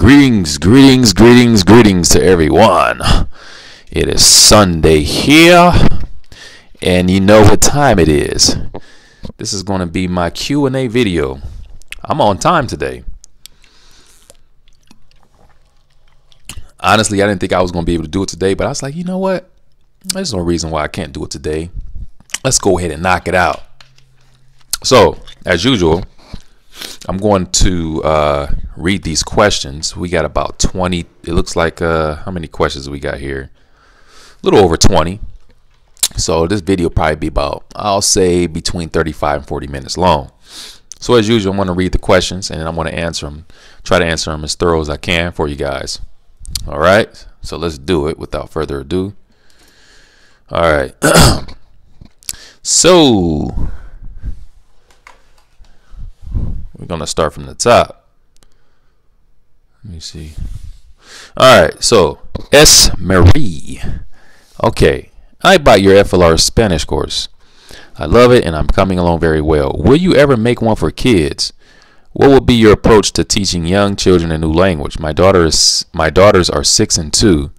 Greetings to everyone. It is Sunday here, and you know what time it is. This is going to be my Q&A video. I'm on time today. Honestly, I didn't think I was going to be able to do it today, but I was like, you know what? There's no reason why I can't do it today. Let's go ahead and knock it out. So, as usual, I'm going to read these questions. We got about 20. It looks like how many questions we got here? A little over 20. So this video will probably be about, I'll say, between 35 and 40 minutes long. So as usual, I'm going to read the questions and I'm going to answer them. Try to answer them as thorough as I can for you guys. All right. So let's do it without further ado. All right. So we're going to start from the top. Let me see. All right. So S. Marie. Okay. I bought your FLR Spanish course. I love it and I'm coming along very well. Will you ever make one for kids? What will be your approach to teaching young children a new language? My daughters are 6 and 2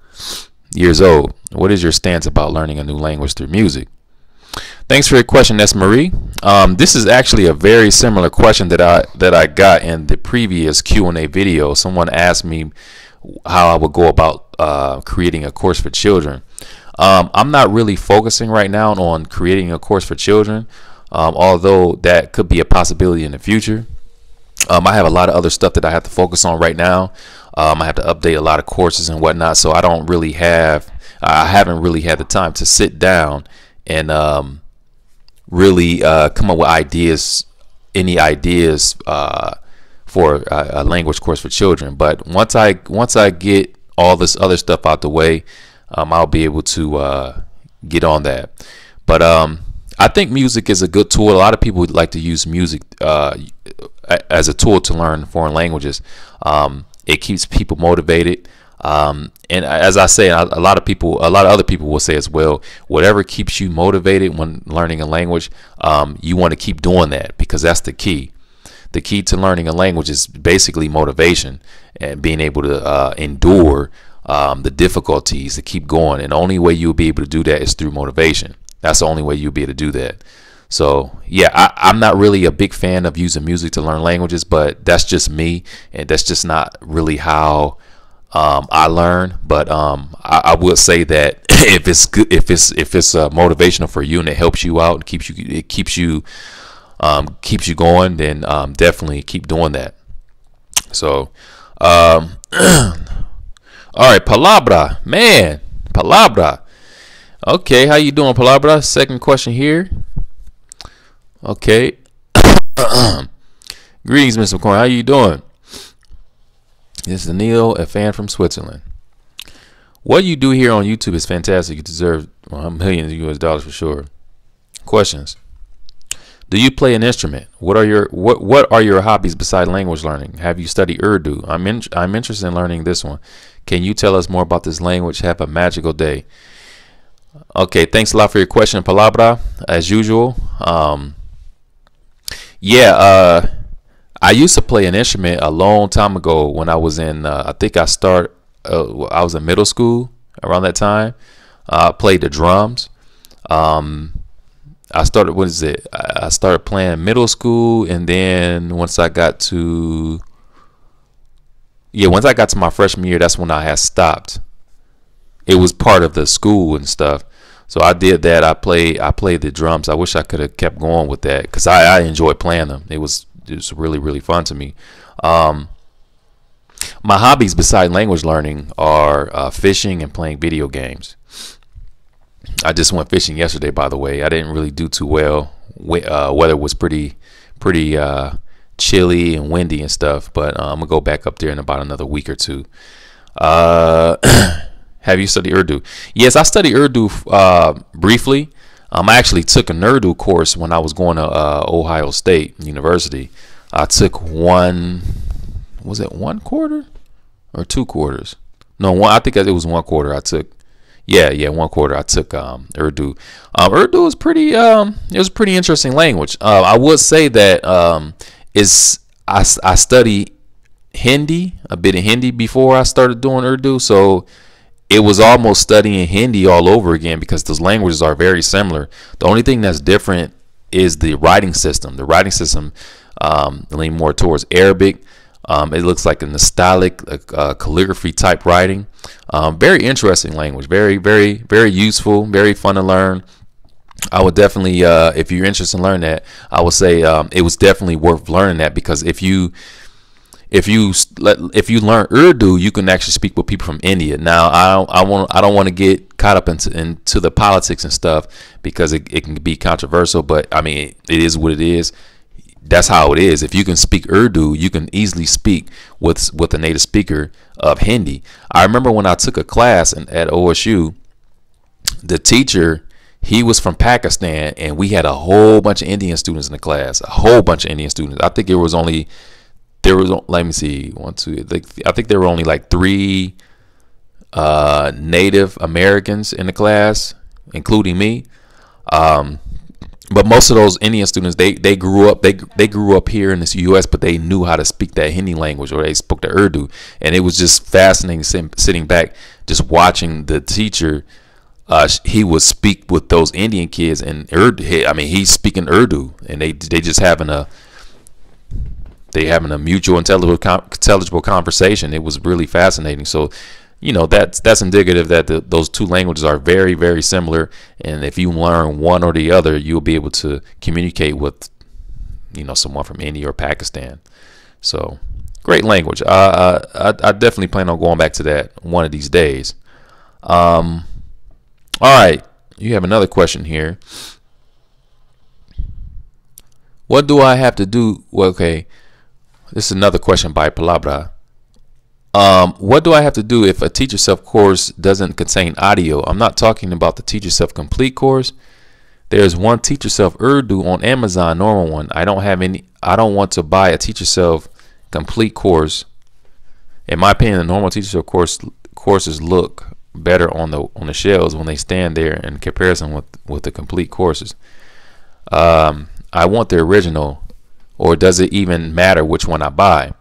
years old. What is your stance about learning a new language through music? Thanks for your question, S. Marie. This is actually a very similar question that I got in the previous Q&A video. Someone asked me how I would go about creating a course for children. I'm not really focusing right now on creating a course for children, although that could be a possibility in the future. I have a lot of other stuff that I have to focus on right now. I have to update a lot of courses and whatnot, so I haven't really had the time to sit down and really come up with ideas, any ideas for a language course for children. But once I get all this other stuff out the way, I'll be able to get on that. But I think music is a good tool. A lot of people would like to use music as a tool to learn foreign languages. It keeps people motivated. And as I say, a lot of other people will say as well, whatever keeps you motivated when learning a language, you want to keep doing that, because that's the key. The key to learning a language is basically motivation and being able to endure the difficulties to keep going. And the only way you'll be able to do that is through motivation. That's the only way you'll be able to do that. So yeah, I'm not really a big fan of using music to learn languages, but that's just me, and that's just not really how I learn. But I will say that if it's good, if it's motivational for you and it helps you out and keeps you going, then definitely keep doing that. So all right, palabra, man, palabra. Okay, how you doing, palabra? Second question here. Okay. Greetings, Mr. McCorn. How you doing? This is Neil, a fan from Switzerland. What you do here on YouTube is fantastic. You deserve millions of US dollars for sure. Questions. Do you play an instrument? What are your hobbies besides language learning? Have you studied Urdu? I'm interested in learning this one. Can you tell us more about this language? Have a magical day. Okay, thanks a lot for your question, palabra. As usual, yeah, I used to play an instrument a long time ago when I was in, I think I was in middle school around that time. I played the drums. I started playing middle school, and then once I got to my freshman year, that's when I had stopped. It was part of the school and stuff, so I did that. I played the drums. I wish I could have kept going with that, because I enjoyed playing them. It was really fun to me. My hobbies besides language learning are fishing and playing video games. I just went fishing yesterday, by the way. I didn't really do too well. Weather was pretty chilly and windy and stuff, but I'm gonna go back up there in about another week or two. Have you studied Urdu? Yes, I studied Urdu briefly. I actually took an Urdu course when I was going to Ohio State University. I took was it 1 quarter or 2 quarters? No, I think it was 1 quarter I took. Yeah, 1 quarter I took Urdu. Urdu is pretty it was a pretty interesting language. I would say that I study Hindi, a bit of Hindi before I started doing Urdu, so it was almost studying Hindi all over again because those languages are very similar. The only thing that's different is the writing system. The writing system lean more towards Arabic. It looks like a stylistic calligraphy type writing. Very interesting language. Very, very, very useful. Very fun to learn. I would definitely, if you're interested in learning that, I would say it was definitely worth learning that, because if you learn Urdu, you can actually speak with people from India. Now, I don't want to get caught up into the politics and stuff, because it can be controversial. But I mean, it is what it is. That's how it is. If you can speak Urdu, you can easily speak with a native speaker of Hindi. I remember when I took a class at OSU, the teacher, he was from Pakistan, and we had a whole bunch of Indian students in the class. A whole bunch of Indian students. I think there was, let me see, 1, 2, I think there were only like 3 Native Americans in the class, including me. But most of those Indian students, they grew up here in the U.S., but they knew how to speak that Hindi language, or they spoke the Urdu, and it was just fascinating sitting back, just watching the teacher. He would speak with those Indian kids in Urdu. I mean, he's speaking Urdu, and they just having a mutual intelligible conversation. It was really fascinating. So, you know, that's indicative that those two languages are very, very similar, and if you learn one or the other, you'll be able to communicate with, you know, someone from India or Pakistan. So, great language. I definitely plan on going back to that one of these days. All right, you have another question here. What do I have to do? Well, okay, this is another question by Palabra. What do I have to do if a Teach Yourself course doesn't contain audio? I'm not talking about the Teach Yourself Complete course. There's one Teach Yourself Urdu on Amazon, normal one. I don't want to buy a Teach Yourself Complete course. In my opinion, the normal Teach Yourself courses look better on the shelves when they stand there in comparison with the complete courses. I want the original, or does it even matter which one I buy?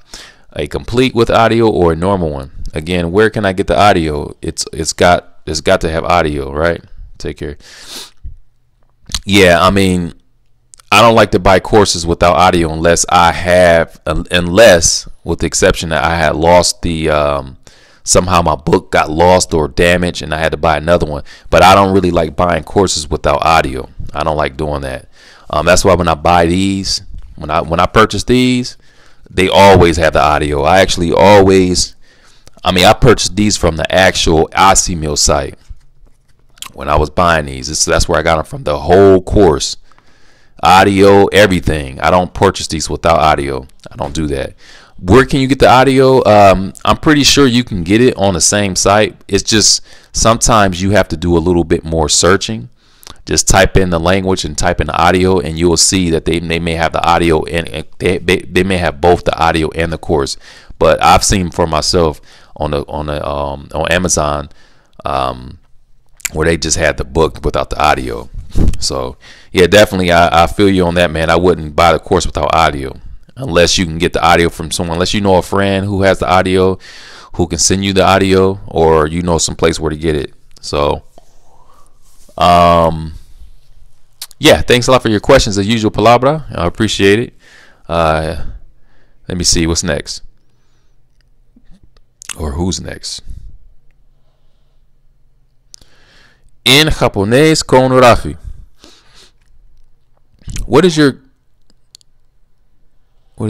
A complete with audio or a normal one? Again, where can I get the audio? It's got to have audio, right? Take care. Yeah, I mean, I don't like to buy courses without audio unless with the exception that I had lost the somehow my book got lost or damaged and I had to buy another one. But I don't really like buying courses without audio. I don't like doing that. That's why when I buy these, when I purchase these, they always have the audio. I purchased these from the actual ICMill site when I was buying these. That's where I got them from, the whole course, audio, everything. I don't purchase these without audio. I don't do that. Where can you get the audio? I'm pretty sure you can get it on the same site. It's just sometimes you have to do a little bit more searching. Just type in the language and type in the audio, and you will see that they may have the audio, and they may have both the audio and the course. But I've seen for myself on Amazon where they just had the book without the audio. So yeah, definitely I feel you on that, man. I wouldn't buy the course without audio unless you can get the audio from someone, unless you know a friend who has the audio, who can send you the audio, or you know some place where to get it. So yeah, thanks a lot for your questions as usual, Palabra. I appreciate it. Let me see what's next, or who's next. En japonés con Rafi. What is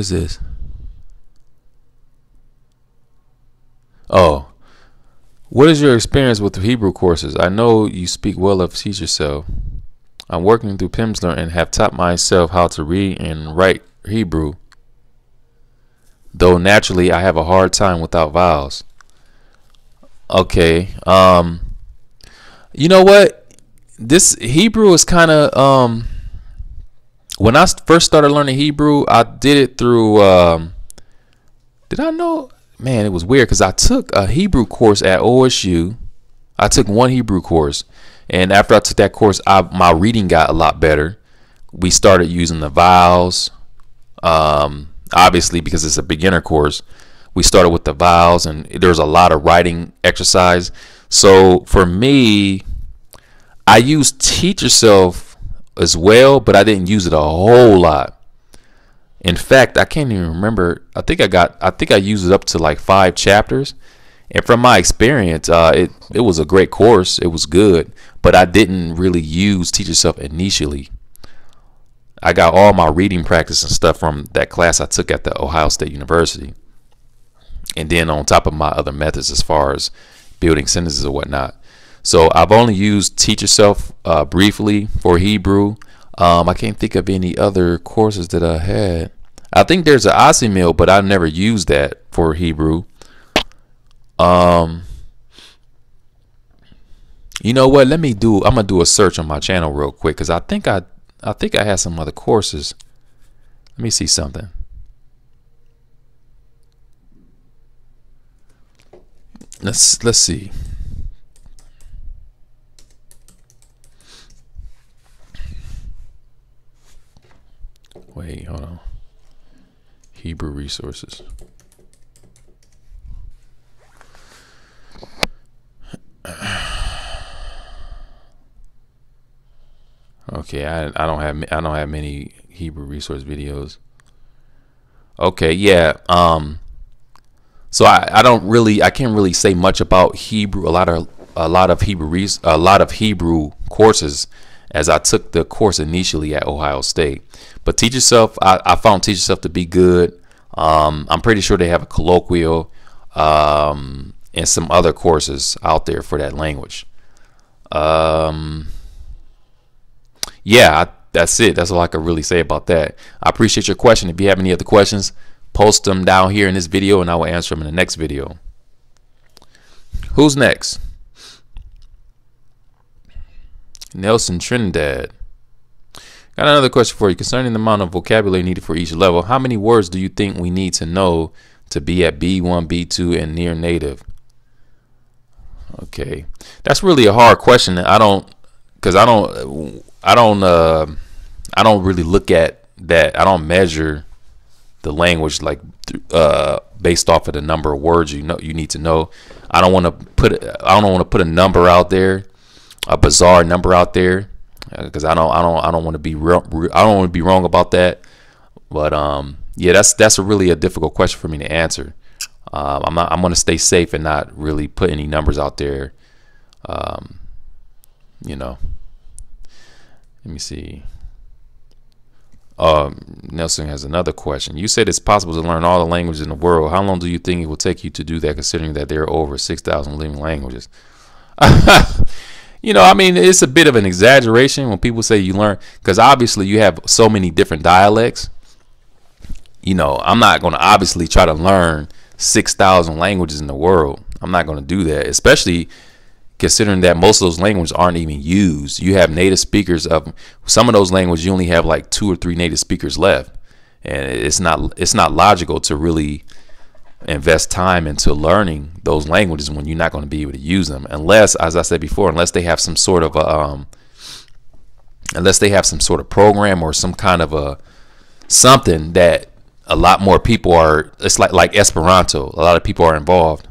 this? Oh, what is your experience with the Hebrew courses? I know you speak well of Teach Yourself. I'm working through Pimsleur and have taught myself how to read and write Hebrew, though naturally I have a hard time without vowels. Okay, you know what? This Hebrew is kind of when I first started learning Hebrew, I did it through did I know? Man, it was weird because I took a Hebrew course at OSU. I took one Hebrew course, and after I took that course, my reading got a lot better. We started using the vowels, obviously because it's a beginner course. we started with the vowels, and there's a lot of writing exercise. So for me, I used Teach Yourself as well, but I didn't use it a whole lot. In fact, I can't even remember. I think I used it up to like 5 chapters. And from my experience, it was a great course. It was good, but I didn't really use Teach Yourself initially. I got all my reading practice and stuff from that class I took at the Ohio State University. And then on top of my other methods as far as building sentences or whatnot. So I've only used Teach Yourself briefly for Hebrew. I can't think of any other courses that I had. I think there's an Asimil, but I've never used that for Hebrew. You know what? I'm gonna do a search on my channel real quick, because I think I had some other courses. Let me see something. Let's see. Wait, hold on. Hebrew resources. Okay, I don't have many Hebrew resource videos. Okay, yeah. So I can't really say much about Hebrew. A lot of Hebrew courses, as I took the course initially at Ohio State. But Teach Yourself, I found Teach Yourself to be good. I'm pretty sure they have a colloquial and some other courses out there for that language. Yeah, that's it. That's all I can really say about that. I appreciate your question. If you have any other questions, post them down here in this video, and I will answer them in the next video. Who's next? Nelson Trinidad. Got another question for you concerning the amount of vocabulary needed for each level. How many words do you think we need to know to be at B1, B2, and near native? Okay, that's really a hard question. I don't really look at that. I don't measure the language like based off of the number of words you need to know. I don't want to put a number out there, a bizarre number out there, because I don't want to be wrong about that. But yeah, that's really a difficult question for me to answer. I'm going to stay safe and not really put any numbers out there. You know, let me see. Nelson has another question. You said it's possible to learn all the languages in the world. How long do you think it will take you to do that, considering that there are over 6,000 living languages? You know, I mean, it's a bit of an exaggeration when people say you learn, because obviously you have so many different dialects. You know, I'm not going to obviously try to learn 6,000 languages in the world. I'm not going to do that, especially considering that most of those languages aren't even used. You have native speakers of some of those languages. You only have like 2 or 3 native speakers left, and it's not logical to really invest time into learning those languages when you're not going to be able to use them, unless, as I said before, unless they have some sort of program or some kind of a something that a lot more people are. It's like Esperanto. A lot of people are involved.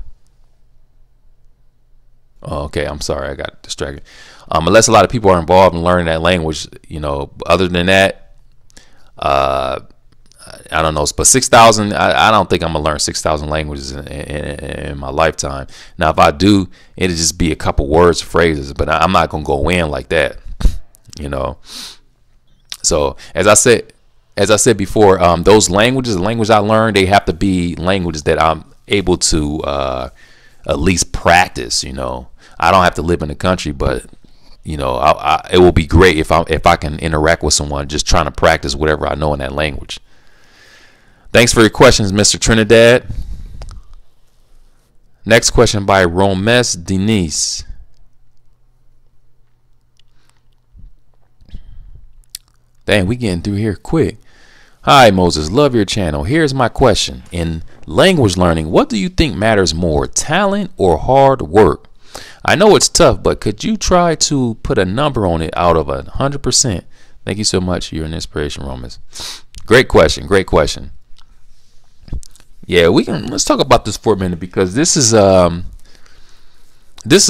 Oh, okay, I'm sorry, I got distracted. Unless a lot of people are involved in learning that language, you know. Other than that, I don't know. But 6,000, I don't think I'm gonna learn 6,000 languages in my lifetime. Now, if I do, it'll just be a couple words, phrases. But I'm not gonna go in like that, you know. So as I said before, those languages, the language I learned, they have to be languages that I'm able to at least practice. You know, I don't have to live in the country, but you know, it will be great if I can interact with someone just trying to practice whatever I know in that language. Thanks for your questions, Mr. Trinidad. Next question by Romes Denise. Dang, we getting through here quick. Hi, Moses. Love your channel. Here's my question. In language learning, what do you think matters more, talent or hard work? I know it's tough, but could you try to put a number on it out of 100%? Thank you so much. You're an inspiration, Romes. Great question. Great question. Yeah, let's talk about this for a minute, because this is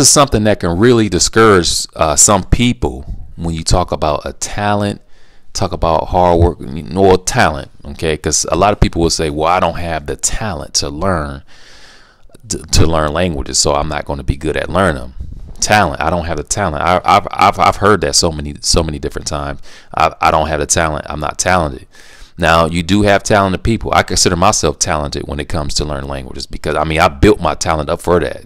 something that can really discourage some people when you talk about a talent, talk about hard work, talent. Okay, because a lot of people will say, well, I don't have the talent to learn languages, so I'm not going to be good at learning them. Talent, I don't have the talent. I've heard that so many different times. I don't have the talent, I'm not talented. Now, you do have talented people. I consider myself talented when it comes to learning languages, because I mean, I built my talent up for that,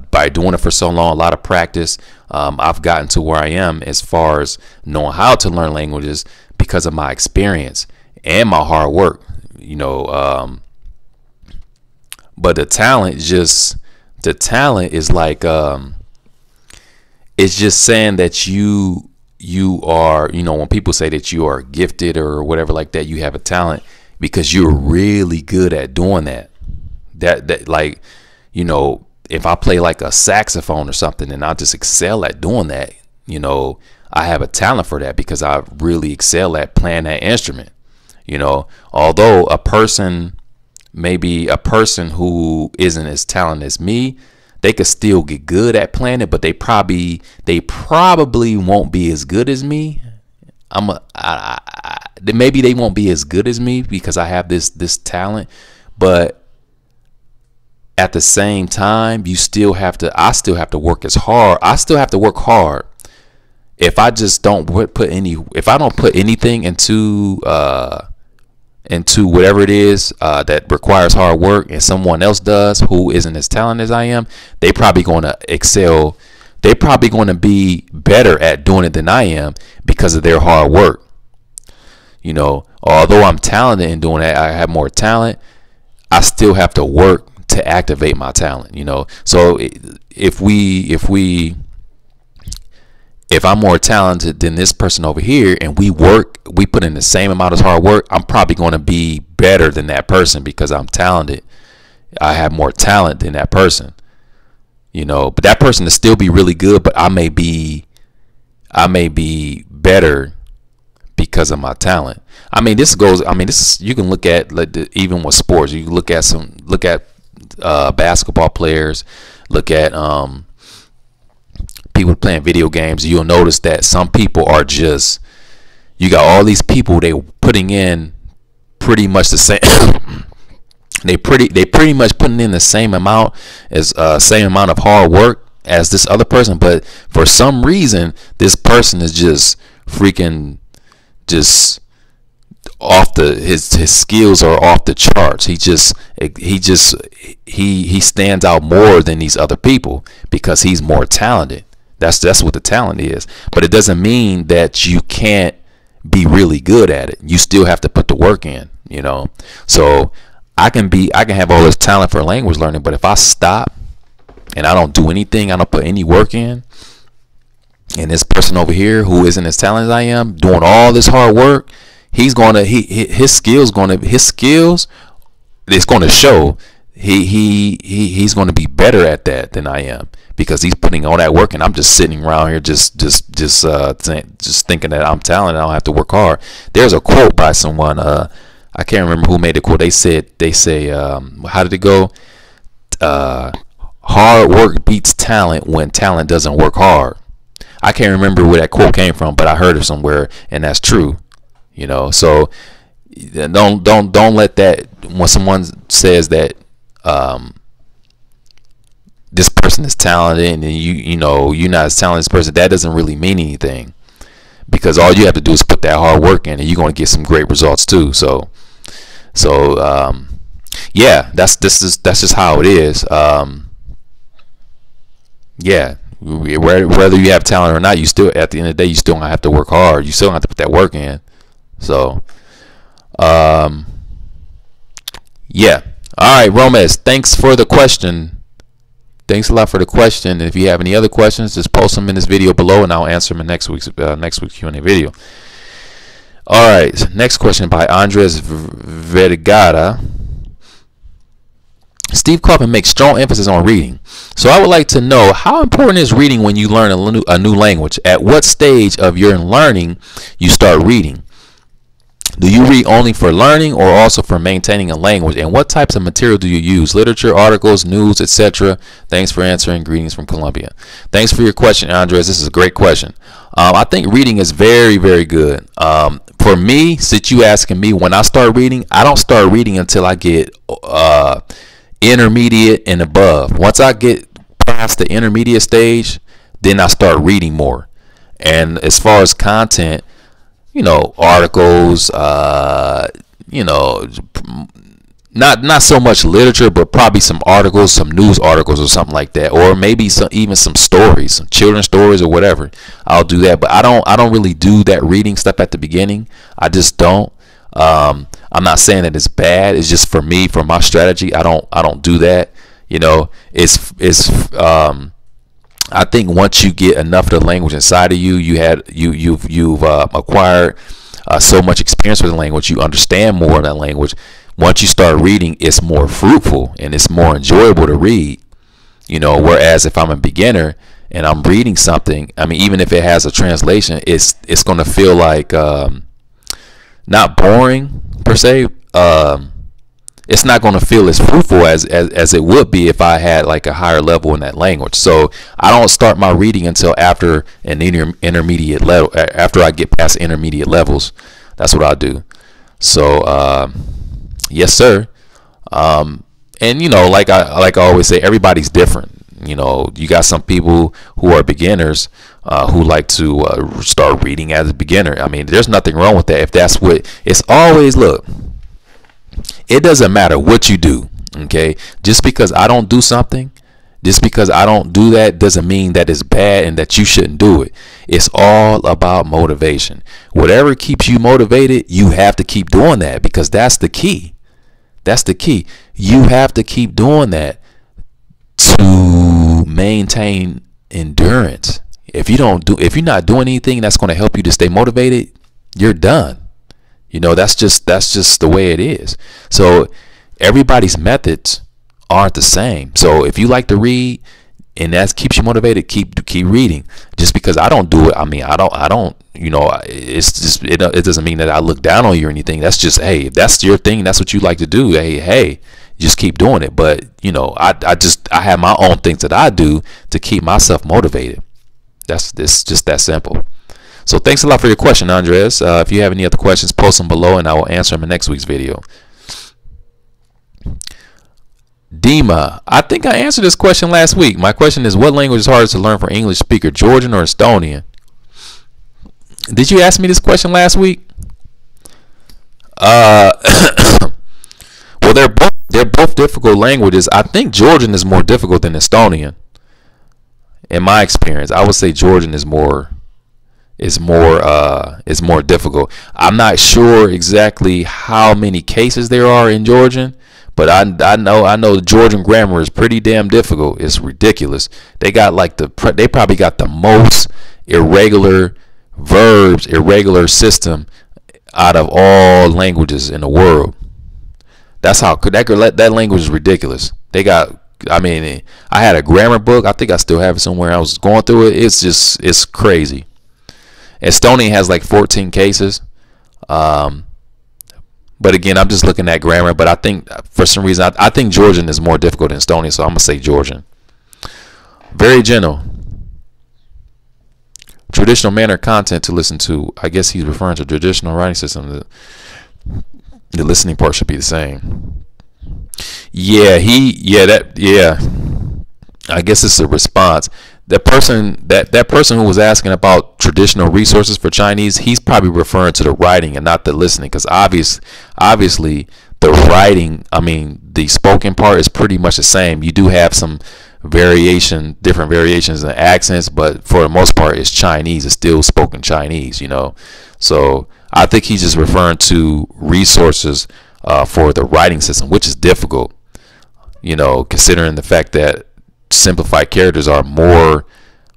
by doing it for so long, a lot of practice. I've gotten to where I am as far as knowing how to learn languages because of my experience and my hard work, but the talent is like, it's just saying that you are, when people say that you are gifted or whatever like that, you have a talent because you're really good at doing that like, if I play like a saxophone or something and I just excel at doing that, I have a talent for that because I really excel at playing that instrument. Although maybe a person who isn't as talented as me, they could still get good at playing it, but they probably won't be as good as me. Maybe they won't be as good as me because I have this talent, but at the same time, I still have to work as hard. I still have to work hard. If I just don't if I don't put anything into whatever it is that requires hard work, and someone else does who isn't as talented as I am, they probably going to excel. They're probably going to be better at doing it than I am because of their hard work. Although I'm talented in doing that, I have more talent, I still have to work to activate my talent. So if I'm more talented than this person over here, and we put in the same amount of hard work, I'm probably going to be better than that person because I'm talented. I have more talent than that person, but that person will still be really good, but I may be better because of my talent. You can look at, even with sports, you can look at basketball players, look at people playing video games. You'll notice that some people are just, you got all these people, they putting in pretty much the same they pretty much putting in the same amount of hard work as this other person, but for some reason this person is just freaking just his skills are off the charts. He stands out more than these other people because he's more talented. That's what the talent is. But it doesn't mean that you can't be really good at it. You still have to put the work in, So I can have all this talent for language learning, but if I stop and I don't do anything, I don't put any work in, and this person over here who isn't as talented as I am, doing all this hard work, his skills it's going to show. He's going to be better at that than I am because he's putting all that work, and I'm just sitting around here just thinking that I'm talented. I don't have to work hard. There's a quote by someone, I can't remember who made the quote. They say how did it go? Hard work beats talent when talent doesn't work hard. I can't remember where that quote came from, but I heard it somewhere, and that's true. So don't let that, when someone says that this person is talented and you're not as talented as this person, that doesn't really mean anything, because all you have to do is put that hard work in and you're going to get some great results too. So yeah, that's just how it is. Yeah, whether you have talent or not, you still, at the end of the day, you still gonna have to work hard. You still have to put that work in. So yeah. All right, Romez, thanks for the question. Thanks a lot for the question. If you have any other questions, just post them in this video below, and I'll answer them in next week's Q&A video. All right, next question by Andres Vergara. Steve Kaufman makes strong emphasis on reading. So I would like to know, how important is reading when you learn a new language? At what stage of your learning you start reading? Do you read only for learning or also for maintaining a language? And what types of material do you use? Literature, articles, news, etc. Thanks for answering. Greetings from Colombia. Thanks for your question, Andres. This is a great question. I think reading is very, very good. For me, since you asking me, when I start reading, I don't start reading until I get intermediate and above. Once I get past the intermediate stage, then I start reading more. And as far as content, you know, articles, you know, not so much literature, but probably some articles, some news articles or something like that, or maybe even some stories, some children's stories or whatever. I'll do that, but I don't really do that reading stuff at the beginning. I just don't. I'm not saying that it's bad. It's just for me, for my strategy, I don't do that. You know, I think once you get enough of the language inside of you, you've acquired so much experience with the language, you understand more of that language. Once you start reading, it's more fruitful and it's more enjoyable to read. You know, whereas if I'm a beginner and I'm reading something, I mean, even if it has a translation, it's going to feel like not boring per se. It's not going to feel as fruitful as it would be if I had like a higher level in that language. So I don't start my reading until after an intermediate level. After I get past intermediate levels, that's what I'll do. So yes, sir. And you know, like I always say, everybody's different. You know, you got some people who are beginners who like to start reading as a beginner. I mean, there's nothing wrong with that. If that's what it's always, look, it doesn't matter what you do. Okay, just because I don't do something, just because I don't do that, doesn't mean that it's bad and that you shouldn't do it. It's all about motivation. Whatever keeps you motivated, you have to keep doing that, because that's the key. That's the key. You have to keep doing that to maintain endurance. If you're not doing anything that's going to help you to stay motivated, you're done. You know, that's just the way it is. So everybody's methods aren't the same. So if you like to read and that keeps you motivated, keep reading. Just because I don't do it, I mean, I don't, you know, it's just, it doesn't mean that I look down on you or anything. That's just, hey, if that's your thing, that's what you like to do, hey, just keep doing it. But you know, I have my own things that I do to keep myself motivated. It's just that simple. So thanks a lot for your question, Andres. If you have any other questions, post them below and I will answer them in next week's video. Dima, I think I answered this question last week. My question is, what language is harder to learn for English speaker, Georgian or Estonian? Did you ask me this question last week? Well, they're both difficult languages. I think Georgian is more difficult than Estonian. In my experience, I would say Georgian is more difficult. I'm not sure exactly how many cases there are in Georgian, but I know the Georgian grammar is pretty damn difficult. It's ridiculous. They probably got the most irregular verbs, irregular system out of all languages in the world. That's how that language is ridiculous. They got, I mean, I had a grammar book. I think I still have it somewhere. I was going through it. It's crazy. Estonian has like 14 cases. But again, I'm just looking at grammar. But I think for some reason, I think Georgian is more difficult than Estonian. So I'm going to say Georgian. Very gentle. Traditional manner content to listen to. I guess he's referring to traditional writing system. The listening part should be the same. Yeah, I guess it's a response. That person who was asking about traditional resources for Chinese, he's probably referring to the writing and not the listening, because obviously the writing, I mean, the spoken part is pretty much the same. You do have some different variations in accents, but for the most part, it's Chinese. It's still spoken Chinese, you know. So I think he's just referring to resources for the writing system, which is difficult, you know, considering the fact that simplified characters are more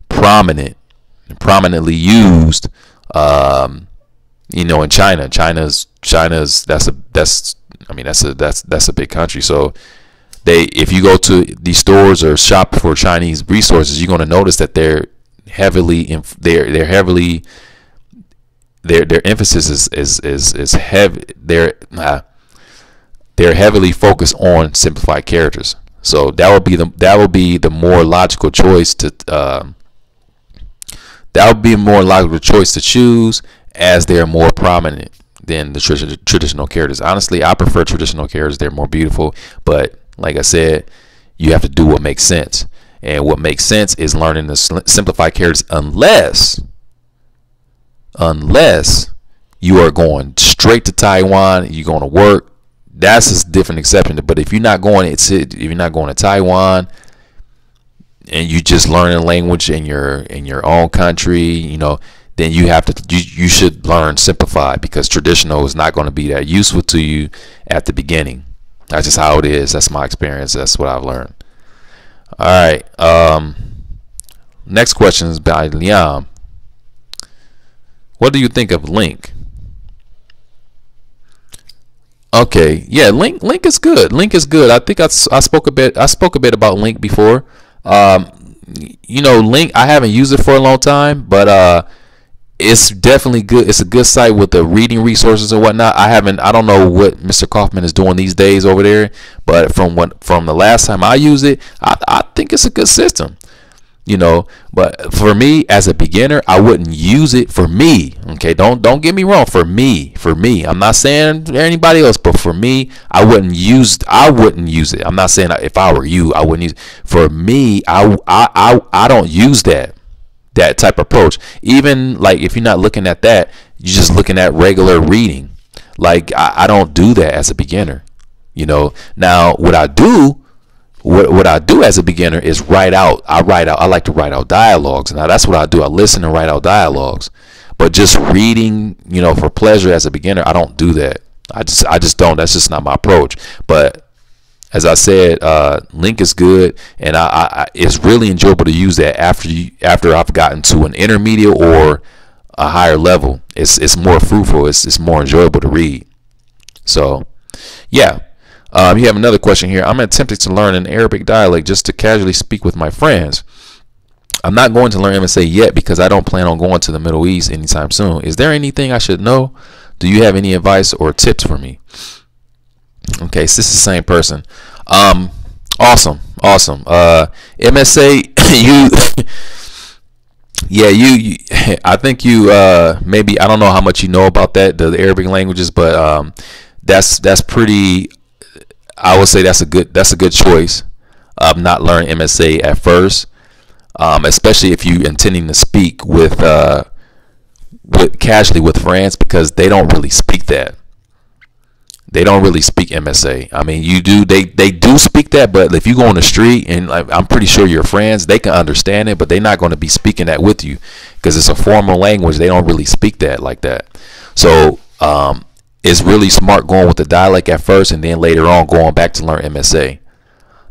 prominently used, you know, in China. China's that's a big country. So if you go to these stores or shop for Chinese resources, you're going to notice that they're heavily their emphasis is heavy. They're heavily focused on simplified characters. So that would be the more logical choice to choose, as they are more prominent than the traditional characters. Honestly, I prefer traditional characters. They're more beautiful, but like I said, you have to do what makes sense, and what makes sense is learning the simplified characters, unless you are going straight to Taiwan, you're going to work. That's a different exception. But if you're not going to Taiwan and you just learn a language in your own country, you know, then you should learn simplified, because traditional is not going to be that useful to you at the beginning. That's just how it is. That's my experience. That's what I've learned. All right. Next question is by Liam. What do you think of Link? Okay, yeah, Link is good. Link is good. I think I spoke a bit about Link before. You know, Link, I haven't used it for a long time, but it's definitely good. It's a good site with the reading resources and whatnot. I don't know what Mr. Kaufman is doing these days over there, but from the last time I used it, I think it's a good system. You know, but for me as a beginner, I wouldn't use it. For me, okay, don't get me wrong. For me, I'm not saying anybody else, but for me, I wouldn't use it. I'm not saying if I were you, I wouldn't use it. For me, I don't use that type of approach. Even like if you're not looking at that, you're just looking at regular reading. Like I don't do that as a beginner. You know, now what I do as a beginner is I like to write out dialogues. Now that's what I do. I listen and write out dialogues. But just reading, you know, for pleasure as a beginner, I don't do that. I just don't. That's just not my approach. But as I said, Link is good, and it's really enjoyable to use that after I've gotten to an intermediate or a higher level. It's more fruitful. It's more enjoyable to read. So, yeah. You have another question here. I'm attempting to learn an Arabic dialect just to casually speak with my friends. I'm not going to learn MSA yet because I don't plan on going to the Middle East anytime soon. Is there anything I should know? Do you have any advice or tips for me? Okay, so this is the same person. Awesome. MSA, you I think you maybe, I don't know how much you know about the Arabic languages, but that's pretty. I would say that's a good choice. Not learn MSA at first, especially if you intending to speak with casually with friends, because they don't really speak that. They don't really speak MSA. I mean, they do speak that, but if you go on the street and I'm pretty sure your friends, they can understand it, but they're not going to be speaking that with you because it's a formal language. They don't really speak that like that. So it's really smart going with the dialect at first, and then later on going back to learn MSA.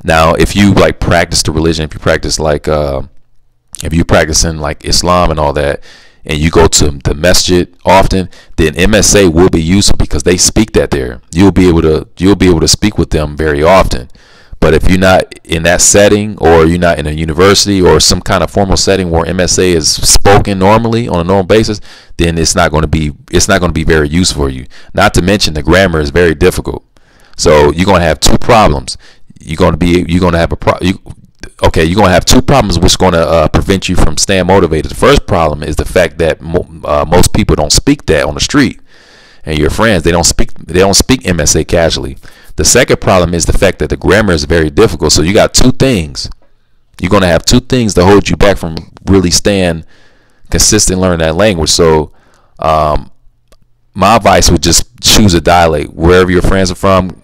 Now, if you like practice the religion, if you practice like if you practicing like Islam and all that, and you go to the masjid often, then MSA will be useful because they speak that there. You'll be able to speak with them very often. But if you're not in that setting, or you're not in a university or some kind of formal setting where MSA is spoken normally on a normal basis, then it's not going to be very useful for you. Not to mention the grammar is very difficult. So you're going to have two problems. You're going to have two problems which are going to prevent you from staying motivated. The first problem is the fact that most people don't speak that on the street, and your friends, they don't speak MSA casually. The second problem is the fact that the grammar is very difficult. So you got two things. You're going to have two things to hold you back from really staying consistent learning that language. So my advice would just choose a dialect. Wherever your friends are from,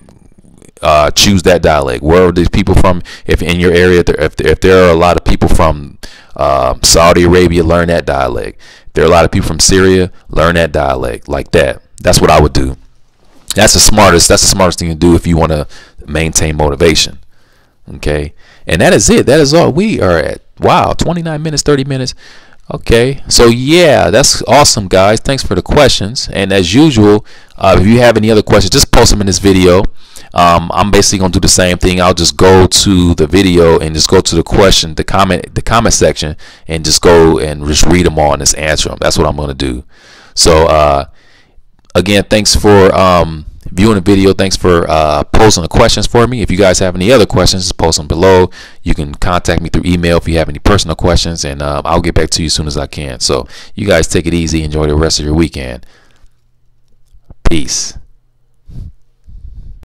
choose that dialect. Where are these people from? If in your area, if there are a lot of people from Saudi Arabia, learn that dialect. If there are a lot of people from Syria, learn that dialect. Like that. That's what I would do. That's the smartest thing to do if you want to maintain motivation. Okay, and that is it. That is all. We are at 29 minutes, 30 minutes. Okay, so yeah, that's awesome, guys. Thanks for the questions. And as usual, if you have any other questions, just post them in this video. I'm basically gonna do the same thing. I'll just go to the video and just go to the comment section, and just go and just read them all and just answer them. That's what I'm gonna do. So again, thanks for viewing the video. Thanks for posting the questions for me. If you guys have any other questions, just post them below. You can contact me through email if you have any personal questions, and I'll get back to you as soon as I can. So you guys take it easy. Enjoy the rest of your weekend. Peace.